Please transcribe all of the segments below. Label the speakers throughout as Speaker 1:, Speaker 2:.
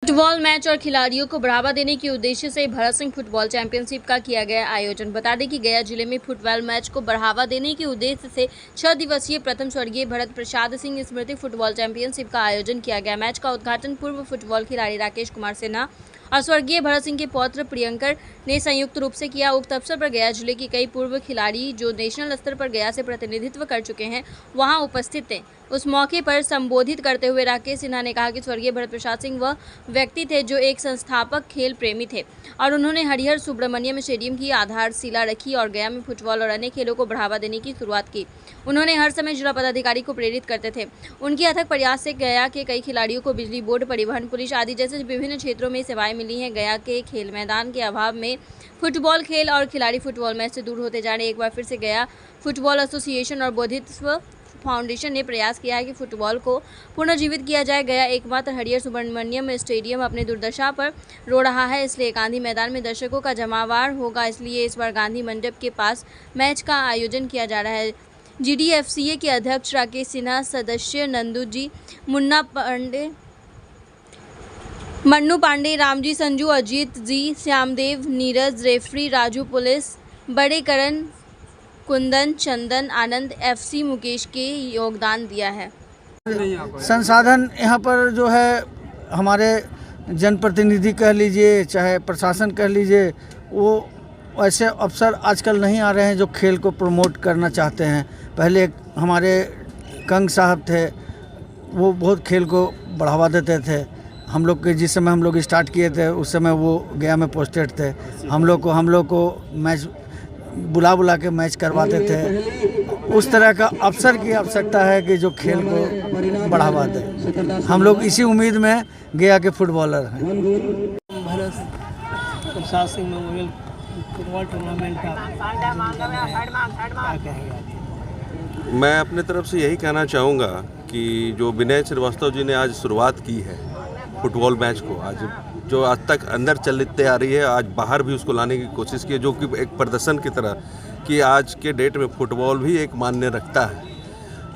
Speaker 1: Football match और खिलाड़ियों को बढ़ावा देने के उद्देश्य से भरत सिंह फुटबॉल चैंपियनशिप का किया गया आयोजन। बता दें कि गया जिले में फुटबॉल मैच को बढ़ावा देने के उद्देश्य से 6 दिवसीय प्रथम स्वर्गीय भरत प्रसाद सिंह स्मृति फुटबॉल चैंपियनशिप का आयोजन किया गया। मैच का उद्घाटन पूर्व फुटबॉल खिलाड़ी राकेश कुमार सिन्हा और स्वर्गीय भरत सिंह के पौत्र प्रियंकर ने संयुक्त रूप से किया। उक्त अवसर पर गया जिले के कई पूर्व खिलाड़ी जो नेशनल स्तर पर गया से प्रतिनिधित्व कर चुके हैं वहां उपस्थित थे। उस मौके पर संबोधित करते हुए राकेश सिन्हा ने कहा कि स्वर्गीय भरत प्रसाद सिंह वह व्यक्ति थे जो एक संस्थापक खेल प्रेमी थे और उन्होंने हरिहर सुब्रमण्यम स्टेडियम की आधारशिला रखी और गया में फुटबॉल और अन्य खेलों को बढ़ावा देने की शुरुआत की। उन्होंने हर समय जिला पदाधिकारी को प्रेरित करते थे। उनके अथक प्रयास से गया के कई खिलाड़ियों को बिजली बोर्ड, परिवहन, पुलिस आदि जैसे विभिन्न क्षेत्रों में सेवाएं मिली हैं। गया के खेल मैदान के अभाव में फुटबॉल खेल और खिलाड़ी फुटबॉल मैच से दूर होते जा रहे। एक बार फिर से गया फुटबॉल एसोसिएशन और बोधित्व फाउंडेशन ने प्रयास किया है कि फुटबॉल को पुनर्जीवित किया जाए। गया एकमात्र हरिहर सुब्रमण्यम स्टेडियम अपनी दुर्दशा पर रो रहा है, इसलिए गांधी मैदान में दर्शकों का जमावड़ा होगा। इसलिए इस बार गांधी मंडप के पास मैच का आयोजन किया जा रहा है। GDFCA के अध्यक्ष राकेश सिन्हा, सदस्य नंदू जी, मन्नू पांडे, रामजी, संजू, अजीत जी, श्यामदेव, नीरज, रेफरी राजू, पुलिस बड़े करण, कुंदन, चंदन, आनंद, FC मुकेश के योगदान दिया है।
Speaker 2: संसाधन यहाँ पर जो है हमारे जनप्रतिनिधि कह लीजिए चाहे प्रशासन कह लीजिए, वो ऐसे अफसर आजकल नहीं आ रहे हैं जो खेल को प्रमोट करना चाहते हैं। पहले हमारे कंग साहब थे, वो बहुत खेल को बढ़ावा देते थे। हम लोग के जिस समय हम लोग स्टार्ट किए थे उस समय वो गया में पोस्टेड थे। हम लोग को मैच बुला के मैच करवाते थे। उस तरह का अफसर की आवश्यकता है कि जो खेल को बढ़ावा दे। हम लोग इसी उम्मीद में गया के फुटबॉलर हैं।
Speaker 3: Bharat Prasad Singh memorial football tournament का क्या कहेंगे?
Speaker 4: मैं अपने तरफ से यही कहना चाहूँगा कि जो विनय श्रीवास्तव जी ने आज शुरुआत की है फुटबॉल मैच को, जो आज तक अंदर चलते आ रही है, आज बाहर भी उसको लाने की कोशिश की है, जो कि एक प्रदर्शन की तरह कि आज के डेट में फुटबॉल भी एक मान्य रखता है,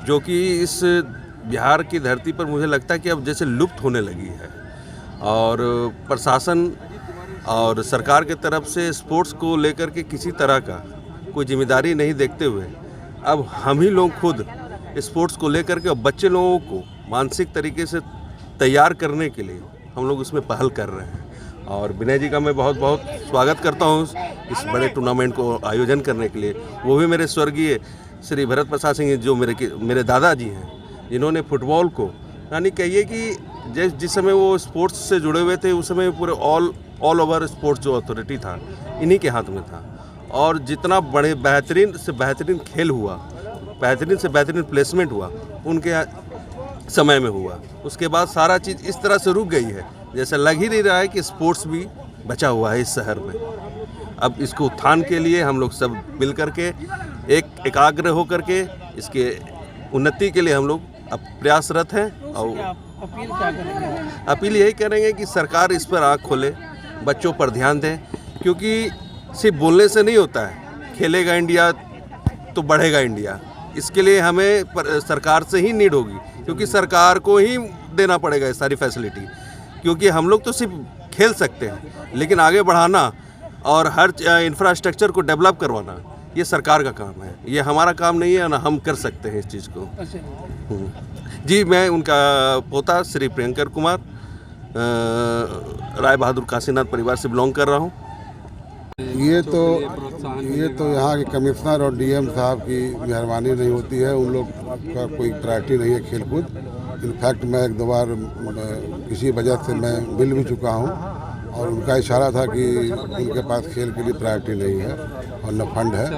Speaker 4: जो कि इस बिहार की धरती पर मुझे लगता है कि अब जैसे लुप्त होने लगी है। और प्रशासन और सरकार की तरफ से स्पोर्ट्स को लेकर के किसी तरह का कोई जिम्मेदारी नहीं देखते हुए अब हम ही लोग खुद स्पोर्ट्स को लेकर के बच्चे लोगों को मानसिक तरीके से तैयार करने के लिए हम लोग उसमें पहल कर रहे हैं। और विनय जी का मैं बहुत बहुत स्वागत करता हूँ इस बड़े टूर्नामेंट को आयोजन करने के लिए। वो भी मेरे स्वर्गीय श्री भरत प्रसाद सिंह जो मेरे दादाजी हैं, जिन्होंने फुटबॉल को यानी कहिए कि जिस समय वो स्पोर्ट्स से जुड़े हुए थे उस समय पूरे ऑल ओवर स्पोर्ट्स जो अथॉरिटी था इन्हीं के हाथ में था। और जितना बड़े बेहतरीन से बेहतरीन खेल हुआ, बेहतरीन से बेहतरीन प्लेसमेंट हुआ उनके समय में हुआ। उसके बाद सारा चीज़ इस तरह से रुक गई है जैसे लग ही नहीं रहा है कि स्पोर्ट्स भी बचा हुआ है इस शहर में। अब इसको उत्थान के लिए हम लोग सब मिल करके एकाग्र होकर के इसके उन्नति के लिए हम लोग अब प्रयासरत हैं। और
Speaker 3: अपील क्या करेंगे?
Speaker 4: अपील यही करेंगे कि सरकार इस पर आँख खोले, बच्चों पर ध्यान दें, क्योंकि सिर्फ बोलने से नहीं होता है। खेलेगा इंडिया तो बढ़ेगा इंडिया। इसके लिए हमें सरकार से ही नीड होगी, क्योंकि सरकार को ही देना पड़ेगा ये सारी फैसिलिटी, क्योंकि हम लोग तो सिर्फ खेल सकते हैं लेकिन आगे बढ़ाना और हर इंफ्रास्ट्रक्चर को डेवलप करवाना ये सरकार का काम है, ये हमारा काम नहीं है ना हम कर सकते हैं इस चीज़ को। जी, मैं उनका पोता श्री प्रियंकर कुमार राय बहादुर काशीनाथ परिवार से बिलोंग कर रहा हूँ।
Speaker 5: ये तो यहाँ के कमिश्नर और DM साहब की मेहरबानी नहीं होती है। उन लोग का कोई प्रायोरिटी नहीं है खेलकूद। इनफैक्ट मैं एक दो बार किसी वजह से मैं मिल भी चुका हूँ और उनका इशारा था कि उनके पास खेल के लिए प्रायोरिटी नहीं है और न फंड है।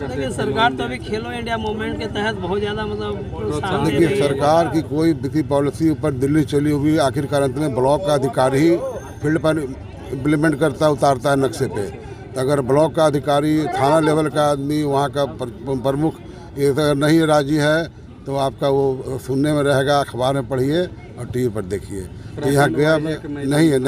Speaker 3: लेकिन सरकार तो अभी खेलो इंडिया मूवमेंट के तहत बहुत ज़्यादा मतलब
Speaker 5: देखिए, सरकार की कोई भी पॉलिसी ऊपर दिल्ली चली हुई, आखिरकार अंत में ब्लॉक का अधिकारी ही फील्ड पर इम्प्लीमेंट करता उतारता है नक्शे पे। अगर ब्लॉक का अधिकारी, थाना लेवल का आदमी, वहाँ का प्रमुख ये अगर नहीं राजी है तो आपका वो सुनने में रहेगा, अखबार में पढ़िए और TV पर देखिए। तो यहाँ गया में नहीं है।